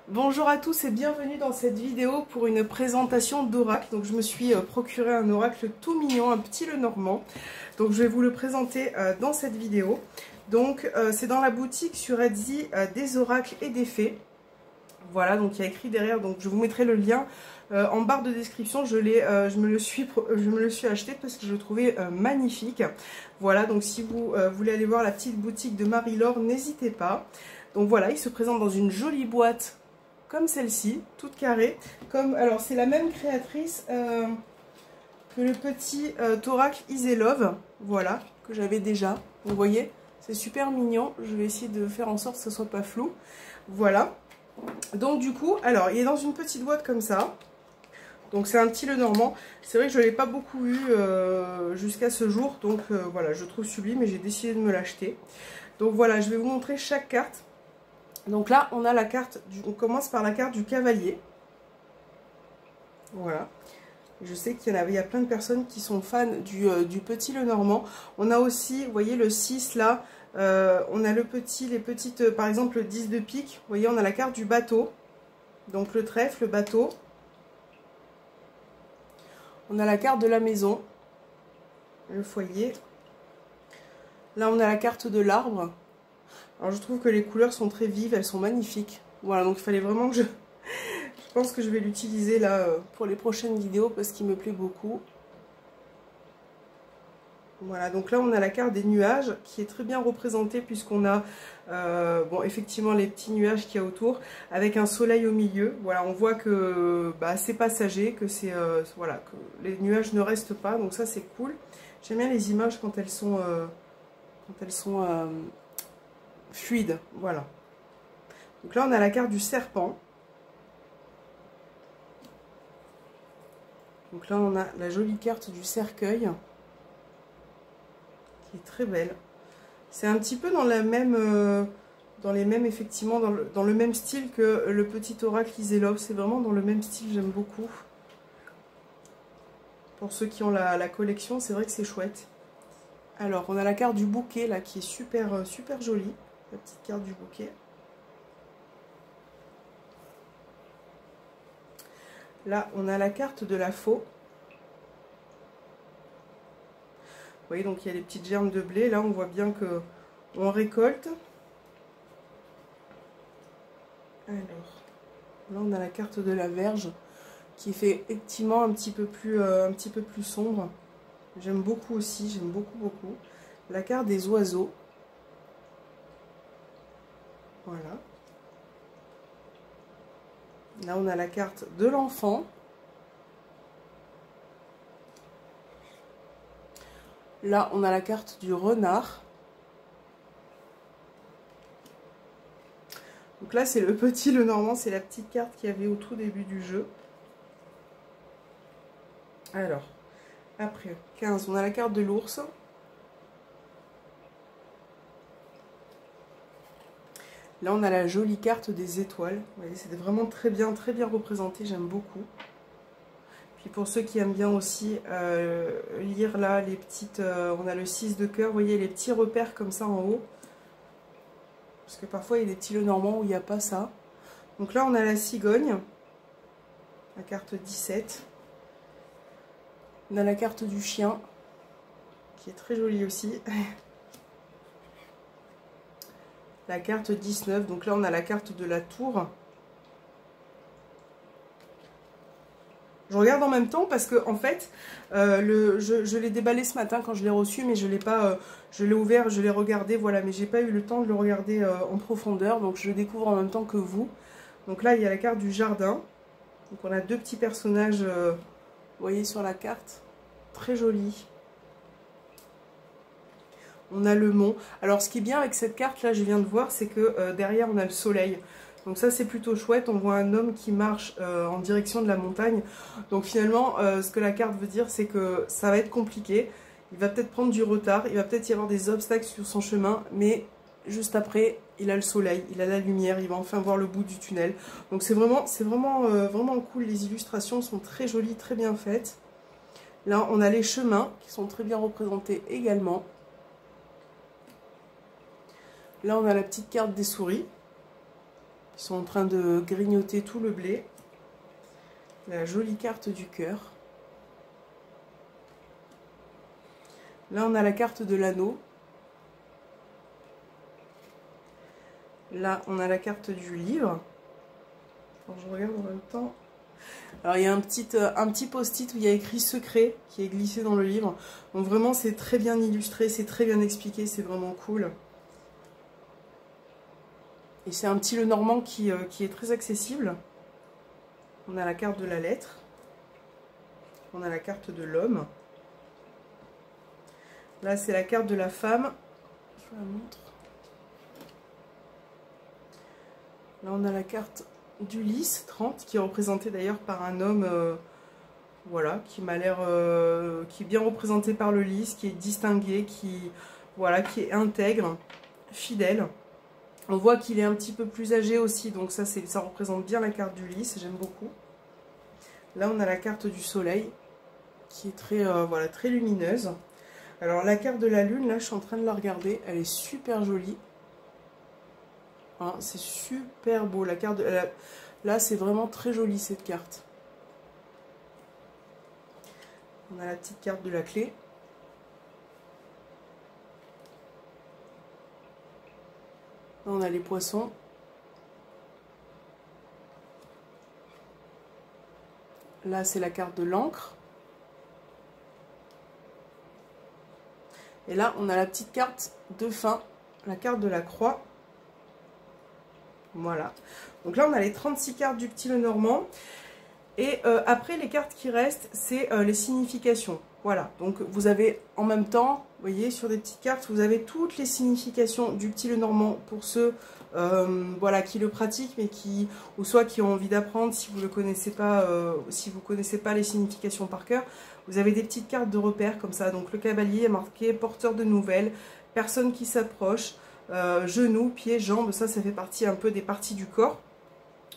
Bonjour à tous et bienvenue dans cette vidéo pour une présentation d'oracle. Donc je me suis procuré un oracle tout mignon, un petit Lenormand. Donc je vais vous le présenter dans cette vidéo. Donc c'est dans la boutique sur Etsy des oracles et des fées. Voilà, donc il y a écrit derrière, donc je vous mettrai le lien en barre de description. Je me le suis acheté parce que je le trouvais magnifique. Voilà, donc si vous voulez aller voir la petite boutique de Marie-Laure, n'hésitez pas. Donc voilà, il se présente dans une jolie boîte comme celle-ci, toute carrée. Alors c'est la même créatrice que le petit oracle Easy Love, voilà, que j'avais déjà. Vous voyez, c'est super mignon. Je vais essayer de faire en sorte que ce soit pas flou. Voilà. Donc du coup, alors il est dans une petite boîte comme ça. Donc c'est un petit Lenormand. C'est vrai que je ne l'ai pas beaucoup eu jusqu'à ce jour. Donc voilà, je trouve sublime et j'ai décidé de me l'acheter. Donc voilà, je vais vous montrer chaque carte. Donc là, on a la carte, on commence par la carte du cavalier. Voilà. Je sais qu'il y a plein de personnes qui sont fans du petit Lenormand. On a aussi, vous voyez, le 6 là. On a les petites, par exemple le 10 de pique. Vous voyez, on a la carte du bateau. Donc le trèfle, le bateau. On a la carte de la maison. Le foyer. Là, on a la carte de l'arbre. Alors je trouve que les couleurs sont très vives, elles sont magnifiques. Voilà, donc il fallait vraiment que je pense que je vais l'utiliser là pour les prochaines vidéos parce qu'il me plaît beaucoup. Voilà, donc là on a la carte des nuages qui est très bien représentée puisqu'on a bon, effectivement les petits nuages qu'il y a autour avec un soleil au milieu. Voilà, on voit que c'est passager, que c'est voilà, que les nuages ne restent pas, donc ça c'est cool. J'aime bien les images quand elles sont fluide, voilà. Donc là on a la carte du serpent. Donc là on a la jolie carte du cercueil qui est très belle. C'est un petit peu dans la même effectivement dans le même style que le petit oracle Easy Love. C'est vraiment dans le même style, j'aime beaucoup. Pour ceux qui ont la collection, c'est vrai que c'est chouette. Alors on a la carte du bouquet là qui est super super jolie. La petite carte du bouquet. Là, on a la carte de la faux. Vous voyez, donc il y a les petites germes de blé. Là, on voit bien que on récolte. Alors, là, on a la carte de la verge qui fait effectivement un petit peu plus sombre. J'aime beaucoup aussi, j'aime beaucoup. La carte des oiseaux. Voilà. Là, on a la carte de l'enfant. Là, on a la carte du renard. Donc là, c'est le petit Lenormand. C'est la petite carte qu'il y avait au tout début du jeu. Alors, après, 15, on a la carte de l'ours. Là, on a la jolie carte des étoiles. Vous voyez, c'est vraiment très bien représenté. J'aime beaucoup. Puis pour ceux qui aiment bien aussi lire là, les petites... on a le 6 de cœur. Vous voyez, les petits repères comme ça en haut. Parce que parfois, il y a des petits Lenormand où il n'y a pas ça. Donc là, on a la cigogne. La carte 17. On a la carte du chien. Qui est très jolie aussi. La carte 19, donc là on a la carte de la tour. Je regarde en même temps parce que en fait, je l'ai déballé ce matin quand je l'ai reçu, mais je l'ai pas, je l'ai ouvert, je l'ai regardé, voilà, mais j'ai pas eu le temps de le regarder en profondeur, donc je le découvre en même temps que vous. Donc là il y a la carte du jardin, donc on a deux petits personnages, vous voyez sur la carte, très jolis. On a le mont. Alors ce qui est bien avec cette carte là, je viens de voir, c'est que derrière on a le soleil. Donc ça c'est plutôt chouette. On voit un homme qui marche en direction de la montagne. Donc finalement ce que la carte veut dire, c'est que ça va être compliqué. Il va peut-être prendre du retard, il va peut-être y avoir des obstacles sur son chemin, mais juste après il a le soleil, il a la lumière, il va enfin voir le bout du tunnel. Donc c'est vraiment cool. Les illustrations sont très jolies, très bien faites. Là on a les chemins qui sont très bien représentés également. Là, on a la petite carte des souris. Ils sont en train de grignoter tout le blé. La jolie carte du cœur. Là, on a la carte de l'anneau. Là, on a la carte du livre. Alors, je regarde en même temps. Alors, il y a un petit post-it où il y a écrit secret qui est glissé dans le livre. Donc, vraiment, c'est très bien illustré, c'est très bien expliqué, c'est vraiment cool. Et c'est un petit Lenormand qui est très accessible. On a la carte de la lettre. On a la carte de l'homme. Là, c'est la carte de la femme. Je vous la montre. Là, on a la carte d'Ulysse 30, qui est représentée d'ailleurs par un homme, voilà, qui m'a l'air, qui est bien représenté par le lys, qui est distingué, voilà, qui est intègre, fidèle. On voit qu'il est un petit peu plus âgé aussi, donc ça représente bien la carte d'Ulysse, j'aime beaucoup. Là, on a la carte du soleil, qui est très, voilà, très lumineuse. Alors, la carte de la lune, là, je suis en train de la regarder, elle est super jolie. Hein, c'est super beau, la carte là, c'est vraiment très joli, cette carte. On a la petite carte de la clé. Là, on a les poissons. Là, c'est la carte de l'encre. Et là, on a la petite carte de fin, la carte de la croix. Voilà. Donc là, on a les 36 cartes du petit Lenormand. Et après, les cartes qui restent, c'est les significations. Voilà. Donc, vous avez en même temps, vous voyez, sur des petites cartes, vous avez toutes les significations du petit Lenormand pour ceux voilà, qui le pratiquent, mais ou soit qui ont envie d'apprendre si vous ne connaissez pas, si vous connaissez pas les significations par cœur. Vous avez des petites cartes de repères comme ça. Donc, le cavalier est marqué porteur de nouvelles, personne qui s'approche, genoux, pieds, jambes. Ça fait partie un peu des parties du corps.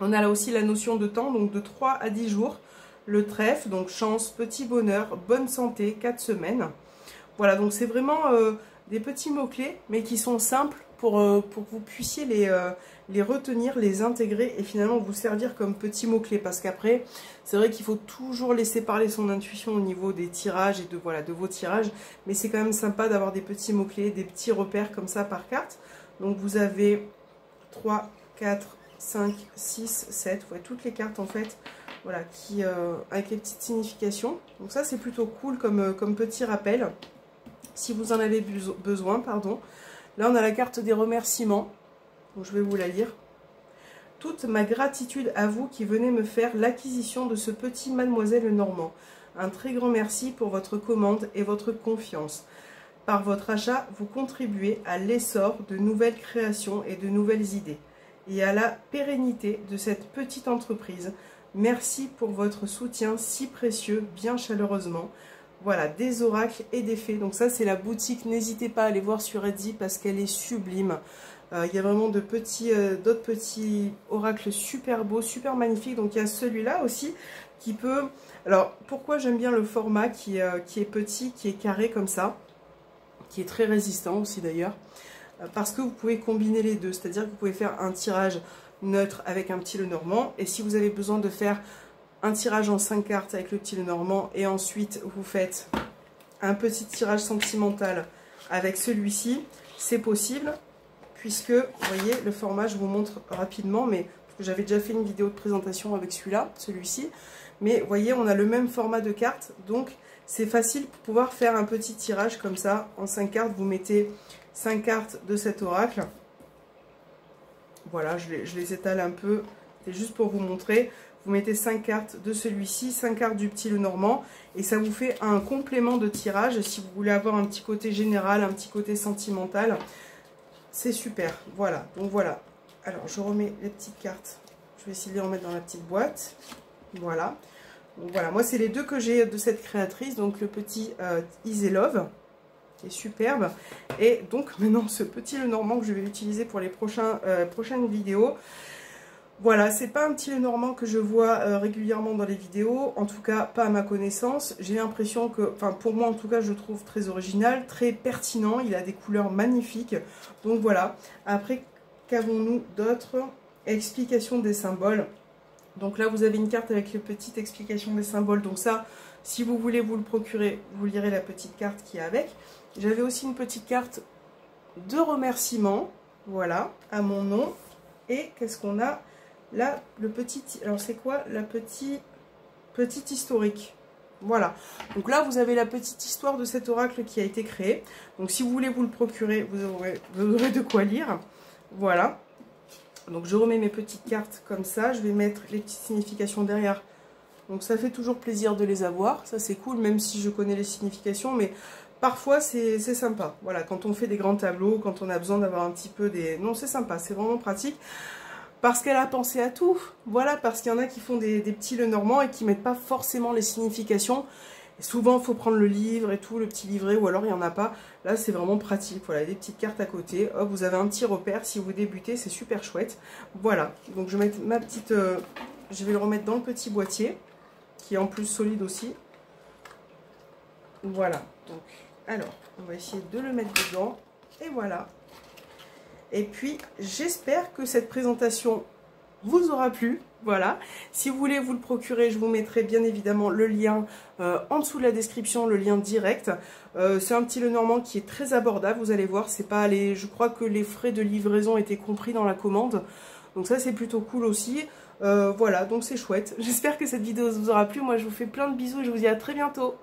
On a là aussi la notion de temps, donc de 3 à 10 jours. Le trèfle, donc chance, petit bonheur, bonne santé, 4 semaines. Voilà, donc c'est vraiment des petits mots-clés, mais qui sont simples pour que vous puissiez les retenir, les intégrer et finalement vous servir comme petits mots-clés. Parce qu'après, c'est vrai qu'il faut toujours laisser parler son intuition au niveau des tirages et de vos tirages. Mais c'est quand même sympa d'avoir des petits mots-clés, des petits repères comme ça par carte. Donc vous avez 3, 4, 5, 6, 7, ouais, toutes les cartes en fait, voilà, avec les petites significations. Donc ça c'est plutôt cool comme petit rappel, si vous en avez besoin, pardon. Là on a la carte des remerciements, donc je vais vous la lire. Toute ma gratitude à vous qui venez me faire l'acquisition de ce petit Mademoiselle Lenormand. Un très grand merci pour votre commande et votre confiance. Par votre achat, vous contribuez à l'essor de nouvelles créations et de nouvelles idées, et à la pérennité de cette petite entreprise. Merci pour votre soutien si précieux, bien chaleureusement. Voilà, des oracles et des fées. Donc ça, c'est la boutique. N'hésitez pas à aller voir sur Etsy parce qu'elle est sublime. Il y a vraiment d'autres petits oracles super beaux, super magnifiques. Donc il y a celui-là aussi qui peut... Alors, pourquoi j'aime bien le format qui est petit, qui est carré comme ça, qui est très résistant aussi d'ailleurs. Parce que vous pouvez combiner les deux, c'est-à-dire que vous pouvez faire un tirage neutre avec un petit Lenormand, et si vous avez besoin de faire un tirage en 5 cartes avec le petit Lenormand, et ensuite vous faites un petit tirage sentimental avec celui-ci, c'est possible, puisque, vous voyez, le format, je vous montre rapidement, mais j'avais déjà fait une vidéo de présentation avec celui-ci, mais vous voyez, on a le même format de cartes, donc c'est facile pour pouvoir faire un petit tirage comme ça, en 5 cartes, vous mettez 5 cartes de cet oracle. Voilà, je les étale un peu, c'est juste pour vous montrer. Vous mettez 5 cartes de celui-ci, 5 cartes du petit Lenormand, et ça vous fait un complément de tirage si vous voulez avoir un petit côté général, un petit côté sentimental. C'est super, voilà, donc voilà. Alors, je remets les petites cartes, je vais essayer de les remettre dans la petite boîte. Voilà, donc voilà, moi c'est les deux que j'ai de cette créatrice, donc le petit Easy Love, qui est superbe, et donc maintenant ce petit Lenormand que je vais utiliser pour les prochaines vidéos. Voilà, c'est pas un petit Lenormand que je vois régulièrement dans les vidéos, en tout cas pas à ma connaissance. J'ai l'impression que, enfin pour moi en tout cas, je le trouve très original, très pertinent, il a des couleurs magnifiques. Donc voilà, après qu'avons-nous d'autre? explication des symboles. Donc là, vous avez une carte avec les petites explications des symboles. Donc ça, si vous voulez vous le procurer, vous lirez la petite carte qui est avec. J'avais aussi une petite carte de remerciement, voilà, à mon nom. Et qu'est-ce qu'on a là? Le petit, alors c'est quoi? La petite historique. Voilà, donc là vous avez la petite histoire de cet oracle qui a été créé. Donc si vous voulez vous le procurer, vous aurez de quoi lire. Voilà, donc je remets mes petites cartes comme ça. Je vais mettre les petites significations derrière. Donc ça fait toujours plaisir de les avoir, ça c'est cool, même si je connais les significations, mais parfois c'est sympa. Voilà, quand on fait des grands tableaux, quand on a besoin d'avoir un petit peu des... Non, c'est sympa, c'est vraiment pratique. Parce qu'elle a pensé à tout, voilà, parce qu'il y en a qui font des petits Lenormand et qui mettent pas forcément les significations. Et souvent, il faut prendre le livre et tout, le petit livret, ou alors il n'y en a pas. Là, c'est vraiment pratique, voilà, des petites cartes à côté. Hop, vous avez un petit repère, si vous débutez, c'est super chouette. Voilà, donc je vais mettre ma petite... je vais le remettre dans le petit boîtier, qui est en plus solide aussi. Voilà, donc, alors, on va essayer de le mettre dedans, et voilà. Et puis, j'espère que cette présentation vous aura plu. Voilà. Si vous voulez vous le procurer, je vous mettrai bien évidemment le lien en dessous de la description, le lien direct. C'est un petit Lenormand qui est très abordable, vous allez voir. C'est pas les... Je crois que les frais de livraison étaient compris dans la commande. Donc ça, c'est plutôt cool aussi. Voilà, donc c'est chouette. J'espère que cette vidéo vous aura plu. Moi, je vous fais plein de bisous et je vous dis à très bientôt.